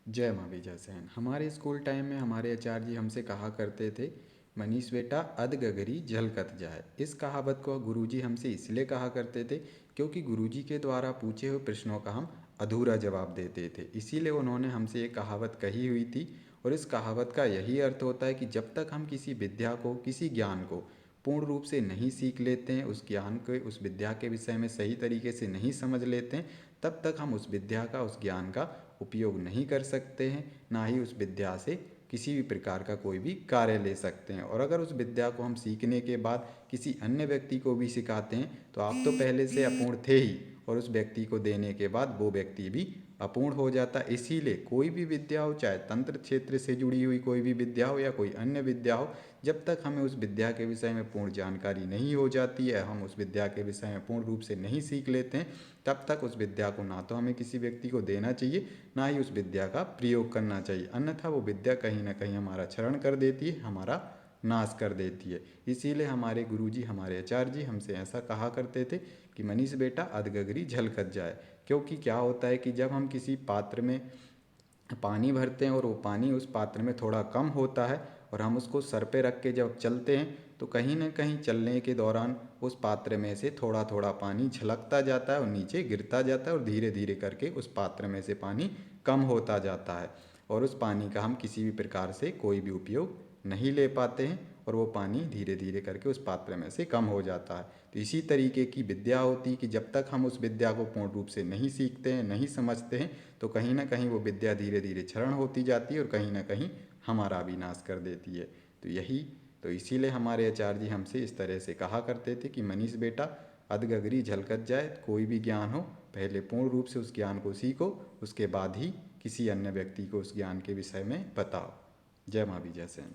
जय माँ विजय सेन। हमारे स्कूल टाइम में हमारे आचार्य जी हमसे कहा करते थे, मनीष बेटा अध गगरी झलकत जाए। इस कहावत को गुरुजी हमसे इसलिए कहा करते थे क्योंकि गुरुजी के द्वारा पूछे हुए प्रश्नों का हम अधूरा जवाब देते थे, इसीलिए उन्होंने हमसे ये कहावत कही हुई थी। और इस कहावत का यही अर्थ होता है कि जब तक हम किसी विद्या को, किसी ज्ञान को पूर्ण रूप से नहीं सीख लेते हैं, उस ज्ञान के, उस विद्या के विषय में सही तरीके से नहीं समझ लेते हैं, तब तक हम उस विद्या का, उस ज्ञान का उपयोग नहीं कर सकते हैं, ना ही उस विद्या से किसी भी प्रकार का कोई भी कार्य ले सकते हैं। और अगर उस विद्या को हम सीखने के बाद किसी अन्य व्यक्ति को भी सिखाते हैं तो आप तो पहले से अपूर्ण थे ही, और उस व्यक्ति को देने के बाद वो व्यक्ति भी अपूर्ण हो जाता है। इसीलिए कोई भी विद्या हो, चाहे तंत्र क्षेत्र से जुड़ी हुई कोई भी विद्या हो या कोई अन्य विद्या हो, जब तक हमें उस विद्या के विषय में पूर्ण जानकारी नहीं हो जाती है, हम उस विद्या के विषय में पूर्ण रूप से नहीं सीख लेते हैं, तब तक उस विद्या को ना तो हमें किसी व्यक्ति को देना चाहिए, ना ही उस विद्या का प्रयोग करना चाहिए। अन्यथा वो विद्या कहीं ना कहीं हमारा क्षरण कर देती है, हमारा नाश कर देती है। इसीलिए हमारे गुरुजी, हमारे आचार्य जी हमसे ऐसा कहा करते थे कि मनीष बेटा अधगगरी झलकत जाए। क्योंकि क्या होता है कि जब हम किसी पात्र में पानी भरते हैं और वो पानी उस पात्र में थोड़ा कम होता है और हम उसको सर पे रख के जब चलते हैं तो कहीं ना कहीं चलने के दौरान उस पात्र में से थोड़ा थोड़ा पानी झलकता जाता है और नीचे गिरता जाता है, और धीरे धीरे करके उस पात्र में से पानी कम होता जाता है, और उस पानी का हम किसी भी प्रकार से कोई भी उपयोग नहीं ले पाते हैं, और वो पानी धीरे धीरे करके उस पात्र में से कम हो जाता है। तो इसी तरीके की विद्या होती है कि जब तक हम उस विद्या को पूर्ण रूप से नहीं सीखते हैं, नहीं समझते हैं, तो कहीं ना कहीं वो विद्या धीरे धीरे क्षरण होती जाती है और कहीं ना कहीं हमारा विनाश कर देती है। तो इसीलिए हमारे आचार्य जी हमसे इस तरह से कहा करते थे कि मनीष बेटा अधगगरी झलकत जाए, कोई भी ज्ञान हो पहले पूर्ण रूप से उस ज्ञान को सीखो, उसके बाद ही किसी अन्य व्यक्ति को उस ज्ञान के विषय में बताओ। जय माँ विजय सेन।